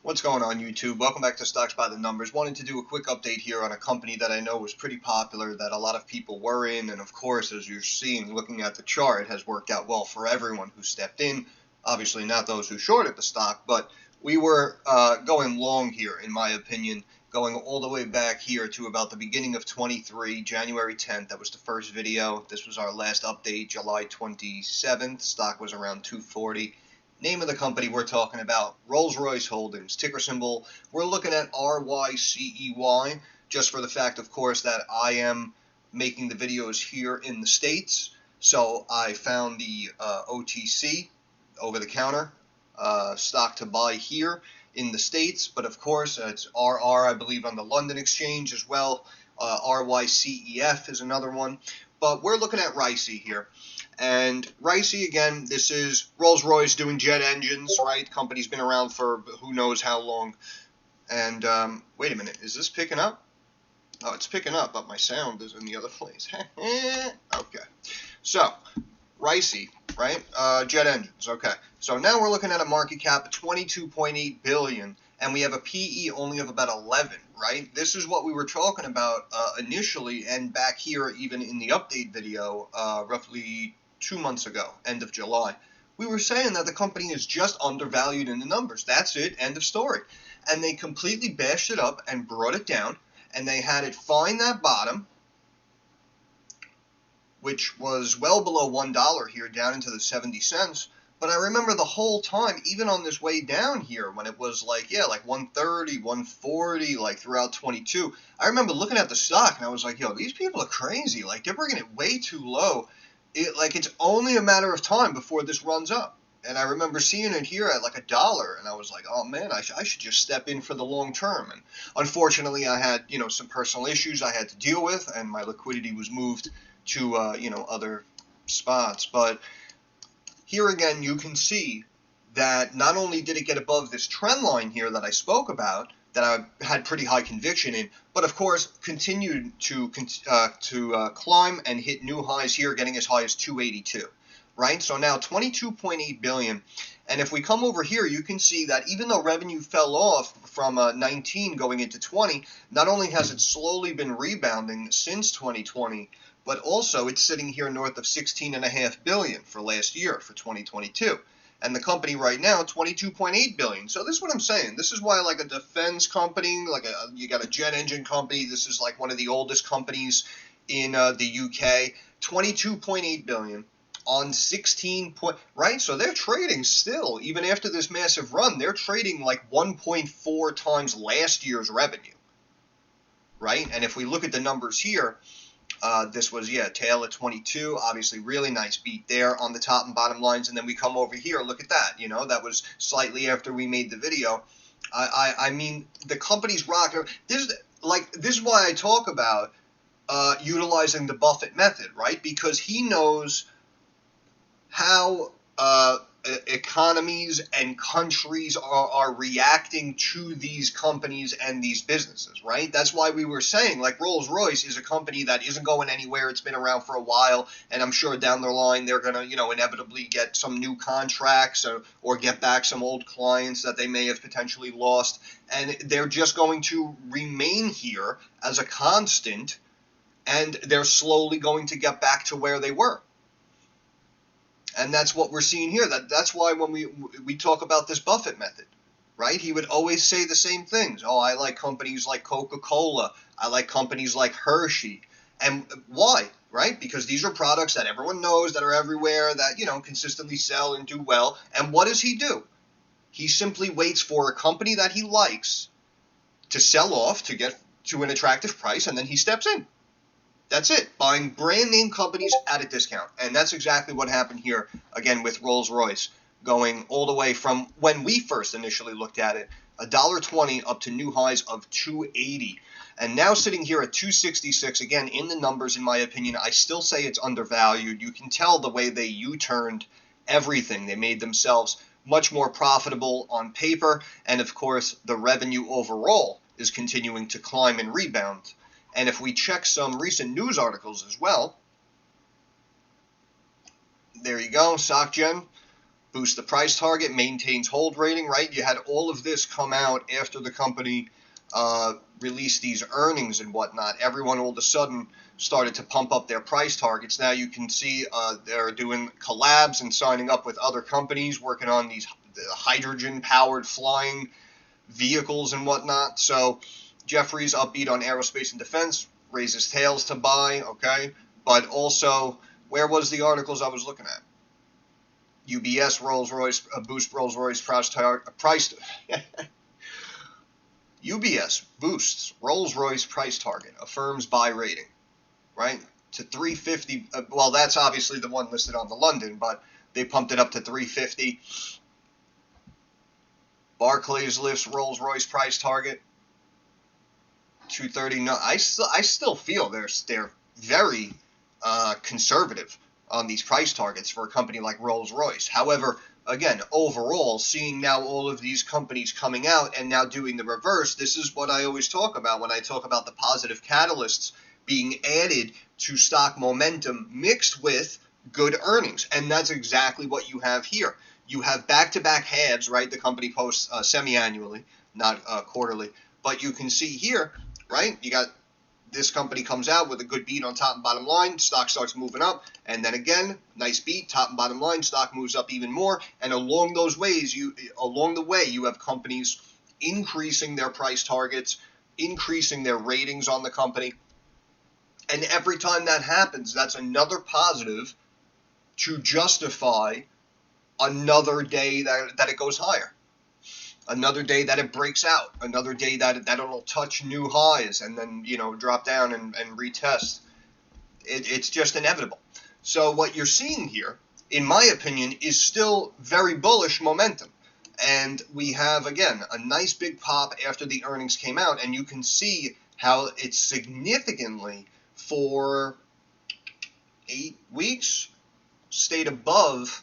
What's going on, YouTube? Welcome back to Stocks by the Numbers. Wanted to do a quick update here on a company that I know was pretty popular, that a lot of people were in, and of course, as you're seeing, looking at the chart, has worked out well for everyone who stepped in. Obviously not those who shorted the stock, but we were going long here, in my opinion, going all the way back here to about the beginning of 23, January 10th. That was the first video. This was our last update, July 27th. Stock was around 240. Name of the company we're talking about, Rolls Royce Holdings, ticker symbol. We're looking at RYCEY, just for the fact, of course, that I am making the videos here in the States. So I found the OTC, over-the-counter, stock to buy here in the States. But of course, it's RR, I believe, on the London Exchange as well. RYCEF is another one. But we're looking at RYCEY here. And RYCEY, again, this is Rolls Royce doing jet engines, right? Company's been around for who knows how long. And wait a minute, is this picking up? Oh, it's picking up, but my sound is in the other place. Okay. So, RYCEY, right? Jet engines, okay. So now we're looking at a market cap of $22.8 billion, and we have a PE only of about 11, right? This is what we were talking about initially, and back here, even in the update video, roughly 2 months ago, end of July. We were saying that the company is just undervalued in the numbers. That's it, end of story. And they completely bashed it up and brought it down, and they had it find that bottom, which was well below $1 here, down into the 70 cents. But I remember the whole time, even on this way down here, when it was like 130, 140, like throughout 22, I remember looking at the stock and I was like, yo, these people are crazy. Like, they're bringing it way too low. It's only a matter of time before this runs up. And I remember seeing it here at like $1, and I was like, oh man, I should just step in for the long term. And unfortunately, I had, some personal issues I had to deal with, and my liquidity was moved to, other spots. But here again, you can see that not only did it get above this trend line here that I spoke about, that I had pretty high conviction in, but of course continued to climb and hit new highs here, getting as high as 282, right? So now 22.8 billion, and if we come over here, you can see that even though revenue fell off from 19 going into 20, not only has it slowly been rebounding since 2020, but also it's sitting here north of 16.5 billion for last year, for 2022. And the company right now, 22.8 billion. So this is what I'm saying. This is why, like, a defense company, you got a jet engine company. This is like one of the oldest companies in the UK. 22.8 billion on 16 point, right? So they're trading still, even after this massive run, they're trading like 1.4 times last year's revenue, right? And if we look at the numbers here, this was, tail at 22, obviously really nice beat there on the top and bottom lines. And then we come over here, look at that, that was slightly after we made the video. I mean, the company's rocking. This is why I talk about utilizing the Buffett method, right? Because he knows how economies and countries are reacting to these companies and these businesses, right? That's why we were saying, like, Rolls Royce is a company that isn't going anywhere. It's been around for a while, and I'm sure down the line they're going to, inevitably get some new contracts or get back some old clients that they may have potentially lost, and they're just going to remain here as a constant, and they're slowly going to get back to where they were. And that's what we're seeing here. That's why when we talk about this Buffett method, right? He would always say the same things. Oh, I like companies like Coca-Cola. I like companies like Hershey. And why, right? Because these are products that everyone knows, that are everywhere, that, consistently sell and do well. And what does he do? He simply waits for a company that he likes to sell off to get to an attractive price, and then he steps in. That's it, buying brand name companies at a discount. And that's exactly what happened here, again, with Rolls Royce, going all the way from when we first initially looked at it, $1.20 up to new highs of $2.80. And now sitting here at $2.66, again, in the numbers, in my opinion, I still say it's undervalued. You can tell the way they U-turned everything. They made themselves much more profitable on paper. And, of course, the revenue overall is continuing to climb and rebound. And if we check some recent news articles as well, there you go, SocGen. boost the price target, maintains hold rating, right? You had all of this come out after the company released these earnings and whatnot. Everyone all of a sudden started to pump up their price targets. Now you can see they're doing collabs and signing up with other companies working on these hydrogen-powered flying vehicles and whatnot. So Jeffries upbeat on aerospace and defense, raises tails to buy, okay? But also, where was the articles I was looking at? UBS, Rolls Royce, boost Rolls Royce price. UBS boosts Rolls Royce price target, affirms buy rating, right? To 350. Well, that's obviously the one listed on the London, but they pumped it up to 350. Barclays lifts Rolls Royce price target 230. No, I still feel they're very conservative on these price targets for a company like Rolls Royce. However, again, overall, seeing now all of these companies coming out and now doing the reverse, this is what I always talk about when I talk about the positive catalysts being added to stock momentum mixed with good earnings. And that's exactly what you have here. You have back-to-back halves, right? The company posts semi-annually, not quarterly. But you can see here, right? You got this company comes out with a good beat on top and bottom line, stock starts moving up, and then again, nice beat, top and bottom line, stock moves up even more, and along the way, you have companies increasing their price targets, increasing their ratings on the company, and every time that happens, that's another positive to justify another day that it goes higher. Another day that it breaks out, another day that it'll touch new highs and then, drop down and retest. It's just inevitable. So what you're seeing here, in my opinion, is still very bullish momentum. And we have, again, a nice big pop after the earnings came out, and you can see how it's significantly, for 8 weeks, stayed above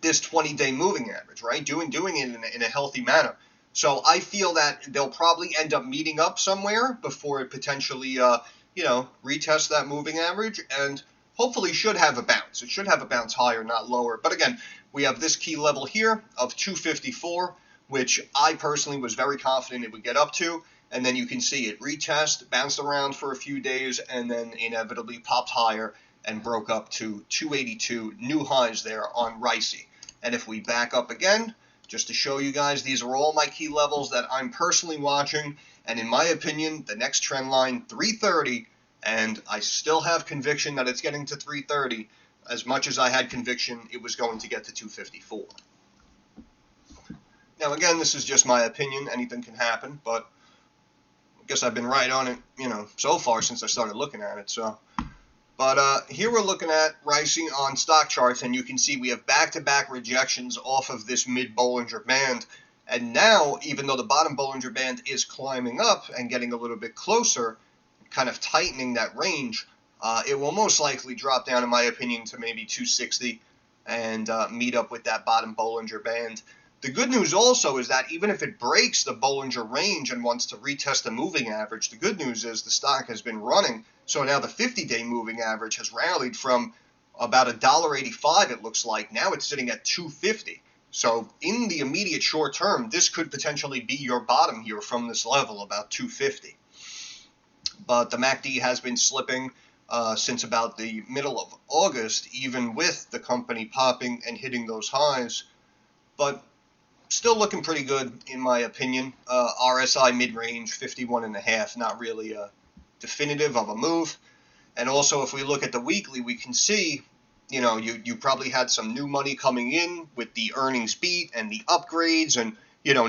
this 20-day moving average, right? Doing it in a healthy manner. So I feel that they'll probably end up meeting up somewhere before it potentially, retests that moving average, and hopefully should have a bounce. It should have a bounce higher, not lower. But again, we have this key level here of 254, which I personally was very confident it would get up to. And then you can see it retest, bounced around for a few days, and then inevitably popped higher and broke up to 282, new highs there on RYCEY. And if we back up again, just to show you guys, these are all my key levels that I'm personally watching. And in my opinion, the next trend line, 330, and I still have conviction that it's getting to 330, as much as I had conviction it was going to get to 254. Now, again, this is just my opinion. Anything can happen, but I guess I've been right on it, so far since I started looking at it. But here we're looking at RYCEY on stock charts, and you can see we have back-to-back rejections off of this mid-Bollinger Band. And now, even though the bottom Bollinger Band is climbing up and getting a little bit closer, kind of tightening that range, it will most likely drop down, in my opinion, to maybe 260 and meet up with that bottom Bollinger Band. The good news also is that even if it breaks the Bollinger range and wants to retest the moving average, the good news is the stock has been running. So now the 50-day moving average has rallied from about $1.85, it looks like. Now it's sitting at $2.50. So in the immediate short term, this could potentially be your bottom here from this level, about $2.50. But the MACD has been slipping since about the middle of August, even with the company popping and hitting those highs. But still looking pretty good, in my opinion. RSI mid-range, 51.5, not really definitive of a move. And also, if we look at the weekly, we can see, you probably had some new money coming in with the earnings beat and the upgrades, and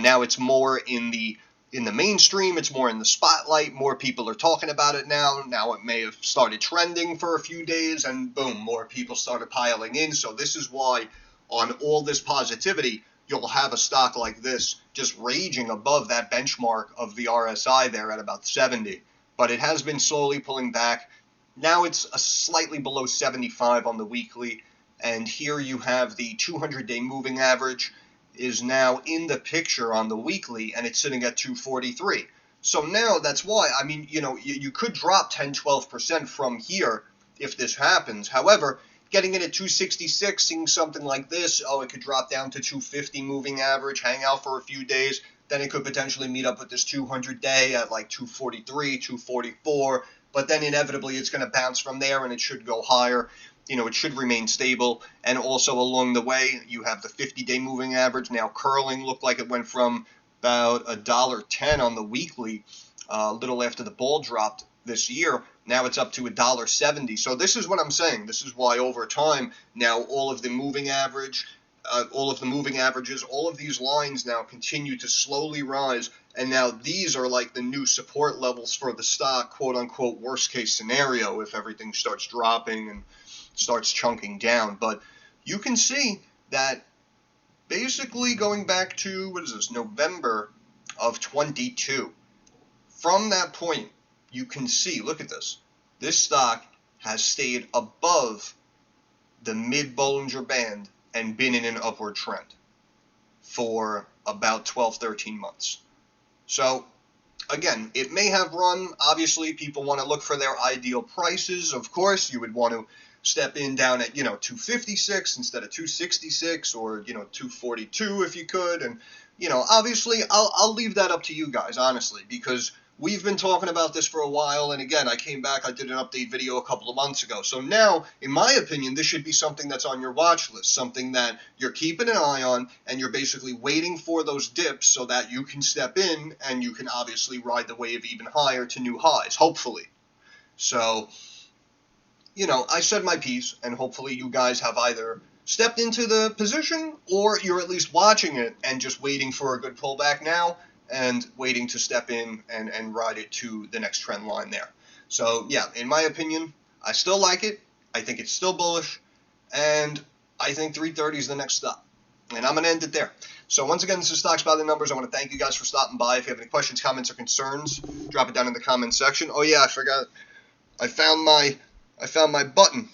now it's more in the mainstream, it's more in the spotlight, more people are talking about it now. Now it may have started trending for a few days, and boom, more people started piling in. So this is why, on all this positivity, you'll have a stock like this just raging above that benchmark of the RSI there at about 70. But it has been slowly pulling back. Now it's a slightly below 75 on the weekly. And here you have the 200-day moving average is now in the picture on the weekly, and it's sitting at 243. So now that's why, you could drop 10-12% from here if this happens. However, getting in at 266, seeing something like this, oh, it could drop down to 250 moving average, hang out for a few days, then it could potentially meet up with this 200-day at like 243, 244, but then inevitably it's going to bounce from there and it should go higher. It should remain stable. And also along the way, you have the 50-day moving average now curling. Looked like it went from about $1.10 on the weekly a little after the ball dropped this year. Now it's up to $1.70. So this is what I'm saying. This is why over time now all of the moving averages, all of these lines now continue to slowly rise. And now these are like the new support levels for the stock, quote unquote, worst case scenario if everything starts dropping and starts chunking down. But you can see that basically going back to, November of 22. From that point, you can see, look at this. This stock has stayed above the mid-Bollinger Band and been in an upward trend for about 12, 13 months. So, again, it may have run. Obviously, people want to look for their ideal prices. Of course, you would want to step in down at, 256 instead of 266 or, 242 if you could. And, obviously, I'll leave that up to you guys, honestly, because we've been talking about this for a while, and again, I came back, I did an update video a couple of months ago. So now, in my opinion, this should be something that's on your watch list, something that you're keeping an eye on, and you're basically waiting for those dips so that you can step in, and you can obviously ride the wave even higher to new highs, hopefully. So, I said my piece, and hopefully you guys have either stepped into the position, or you're at least watching it and just waiting for a good pullback now, and waiting to step in and ride it to the next trend line there. So, yeah, in my opinion, I still like it. I think it's still bullish. And I think 330 is the next stop. And I'm going to end it there. So, once again, this is Stocks by the Numbers. I want to thank you guys for stopping by. If you have any questions, comments, or concerns, drop it down in the comments section. Oh, yeah, I forgot. I found my button.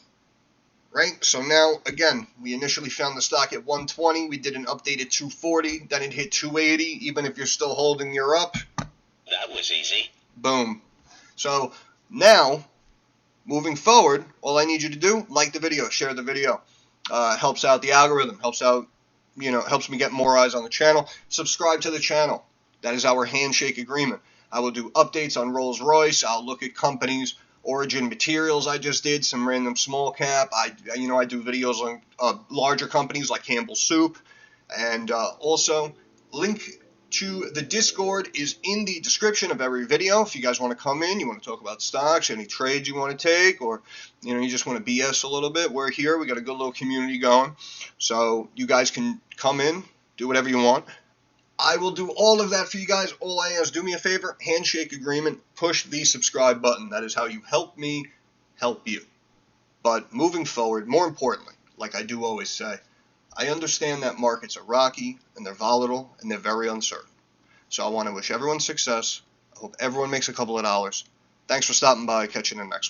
Right? So now, again, we initially found the stock at 120. We did an update at 240. Then it hit 280. Even if you're still holding, you're up. That was easy. Boom. So now, moving forward, all I need you to do, like the video, share the video. Helps out the algorithm. Helps me get more eyes on the channel. Subscribe to the channel. That is our handshake agreement. I will do updates on Rolls Royce. I'll look at companies. Origin Materials I just did, some random small cap. I do videos on larger companies like Campbell Soup. And also, link to the Discord is in the description of every video. If you guys want to come in, you want to talk about stocks, any trades you want to take, or you just want to BS a little bit, we're here. We got a good little community going. So you guys can come in, do whatever you want. I will do all of that for you guys. All I ask, do me a favor, handshake agreement, push the subscribe button. That is how you help me help you. But moving forward, more importantly, like I do always say, I understand that markets are rocky, and they're volatile, and they're very uncertain. So I want to wish everyone success. I hope everyone makes a couple of dollars. Thanks for stopping by. Catch you in the next one.